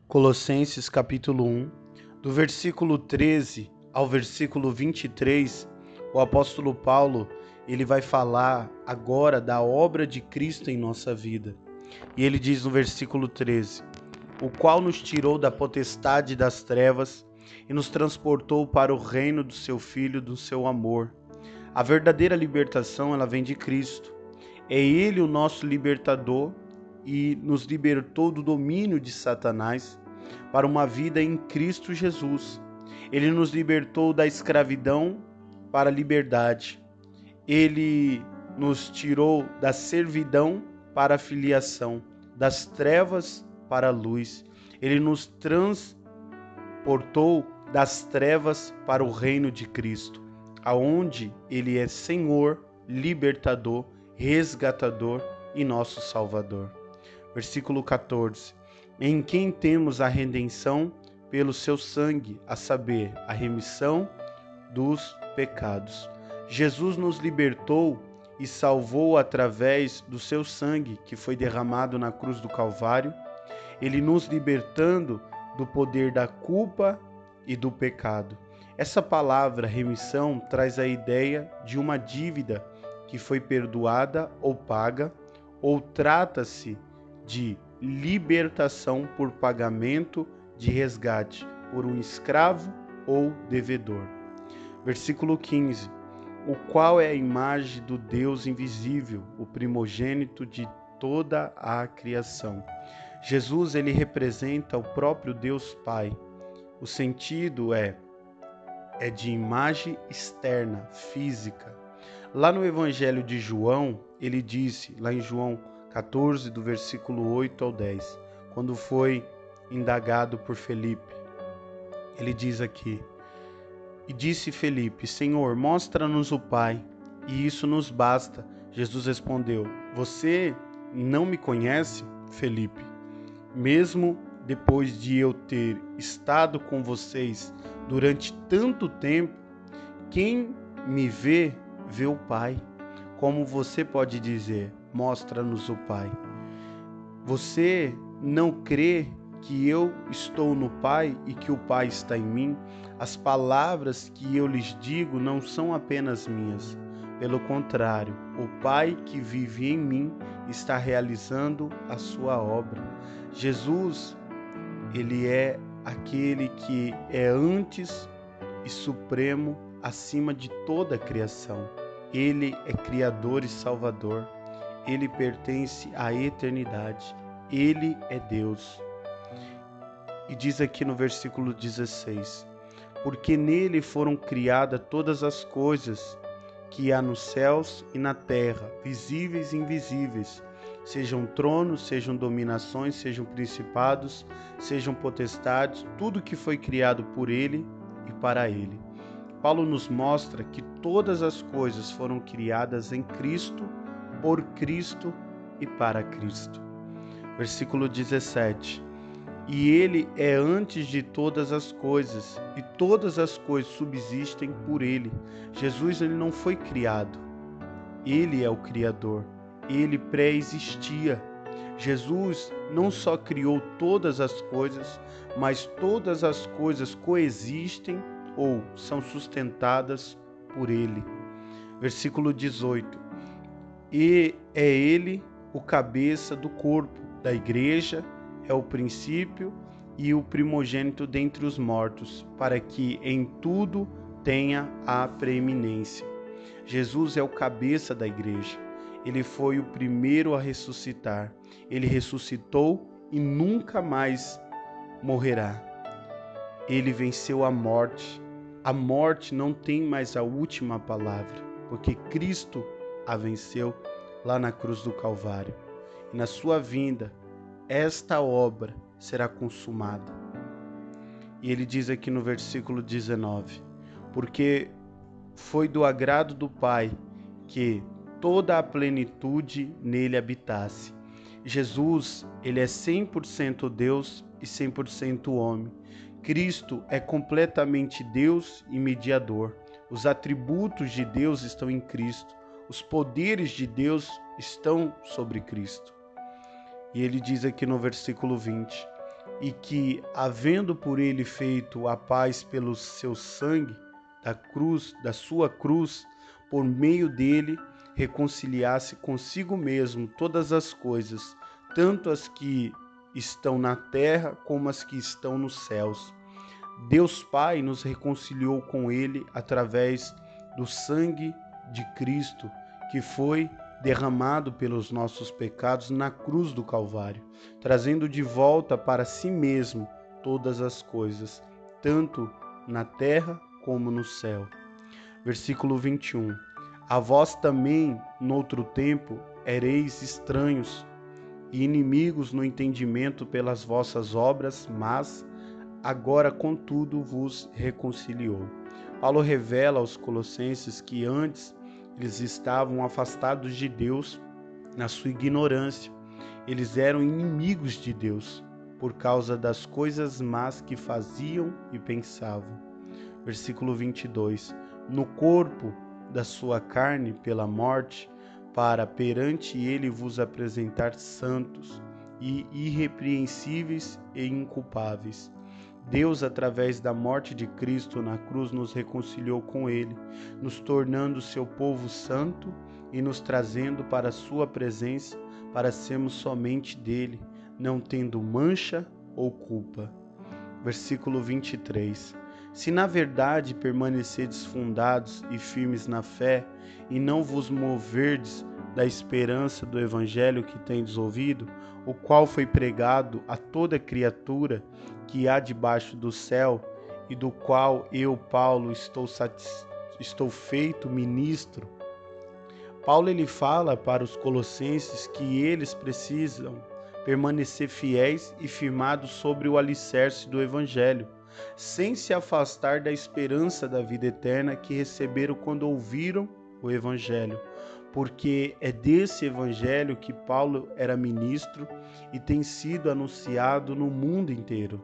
Colossenses capítulo 1, do versículo 13 ao versículo 23, o apóstolo Paulo, ele vai falar agora da obra de Cristo em nossa vida. E ele diz no versículo 13: o qual nos tirou da potestade das trevas e nos transportou para o reino do seu Filho, do seu amor. A verdadeira libertação, ela vem de Cristo. É Ele o nosso libertador e nos libertou do domínio de Satanás para uma vida em Cristo Jesus. Ele nos libertou da escravidão para a liberdade. Ele nos tirou da servidão para a filiação, das trevas para a luz. Ele nos transportou das trevas para o reino de Cristo, aonde Ele é Senhor, libertador, resgatador e nosso Salvador. Versículo 14. Em quem temos a redenção pelo seu sangue, a saber, a remissão dos pecados. Jesus nos libertou e salvou através do seu sangue que foi derramado na cruz do Calvário, ele nos libertando do poder da culpa e do pecado. Essa palavra remissão traz a ideia de uma dívida que foi perdoada ou paga, ou trata-se de libertação por pagamento de resgate por um escravo ou devedor. Versículo 15. O qual é a imagem do Deus invisível, o primogênito de toda a criação. Jesus, ele representa o próprio Deus Pai. O sentido é de imagem externa, física. Lá no Evangelho de João, ele disse, lá em João 14, do versículo 8 ao 10, quando foi indagado por Felipe, ele diz aqui: e disse Felipe, Senhor, mostra-nos o Pai, e isso nos basta. Jesus respondeu, você não me conhece, Felipe? Mesmo depois de eu ter estado com vocês durante tanto tempo, quem me vê, vê o Pai. Como você pode dizer, mostra-nos o Pai? Você não crê que eu estou no Pai e que o Pai está em mim? As palavras que eu lhes digo não são apenas minhas. Pelo contrário, o Pai que vive em mim está realizando a sua obra. Jesus, ele é aquele que é antes e supremo acima de toda a criação. Ele é Criador e Salvador. Ele pertence à eternidade. Ele é Deus. E diz aqui no versículo 16, porque nele foram criadas todas as coisas que há nos céus e na terra, visíveis e invisíveis, sejam tronos, sejam dominações, sejam principados, sejam potestades, tudo que foi criado por ele e para ele. Paulo nos mostra que todas as coisas foram criadas em Cristo, por Cristo e para Cristo. Versículo 17. E ele é antes de todas as coisas, e todas as coisas subsistem por ele. Jesus, ele não foi criado. Ele é o Criador. Ele pré-existia. Jesus não só criou todas as coisas, mas todas as coisas coexistem ou são sustentadas por ele. Versículo 18. E é ele o cabeça do corpo, da igreja, é o princípio e o primogênito dentre os mortos, para que em tudo tenha a preeminência. Jesus é o cabeça da igreja. Ele foi o primeiro a ressuscitar. Ele ressuscitou e nunca mais morrerá. Ele venceu a morte. A morte não tem mais a última palavra, porque Cristo a venceu lá na cruz do Calvário. E na sua vinda, esta obra será consumada. E ele diz aqui no versículo 19, porque foi do agrado do Pai que toda a plenitude nele habitasse. Jesus, ele é 100% Deus e 100% homem. Cristo é completamente Deus e mediador. Os atributos de Deus estão em Cristo. Os poderes de Deus estão sobre Cristo. E ele diz aqui no versículo 20, e que, havendo por ele feito a paz pelo seu sangue, da sua cruz, por meio dele, reconciliasse consigo mesmo todas as coisas, tanto as que estão na terra como as que estão nos céus. Deus Pai nos reconciliou com ele através do sangue de Cristo, que foi derramado pelos nossos pecados na cruz do Calvário, trazendo de volta para si mesmo todas as coisas, tanto na terra como no céu. Versículo 21. A vós também, noutro tempo, ereis estranhos e inimigos no entendimento pelas vossas obras, mas agora, contudo, vos reconciliou. Paulo revela aos colossenses que antes eles estavam afastados de Deus na sua ignorância. Eles eram inimigos de Deus por causa das coisas más que faziam e pensavam. Versículo 22. No corpo da sua carne pela morte, para perante ele vos apresentar santos e irrepreensíveis e inculpáveis. Deus, através da morte de Cristo na cruz, nos reconciliou com ele, nos tornando seu povo santo e nos trazendo para a sua presença, para sermos somente dele, não tendo mancha ou culpa. Versículo 23. Se na verdade permanecedes fundados e firmes na fé, e não vos moverdes da esperança do evangelho que tendes ouvido, o qual foi pregado a toda criatura que há debaixo do céu, e do qual eu, Paulo, estou feito ministro. Paulo ele fala para os colossenses que eles precisam permanecer fiéis e firmados sobre o alicerce do evangelho, sem se afastar da esperança da vida eterna que receberam quando ouviram o evangelho, porque é desse evangelho que Paulo era ministro e tem sido anunciado no mundo inteiro.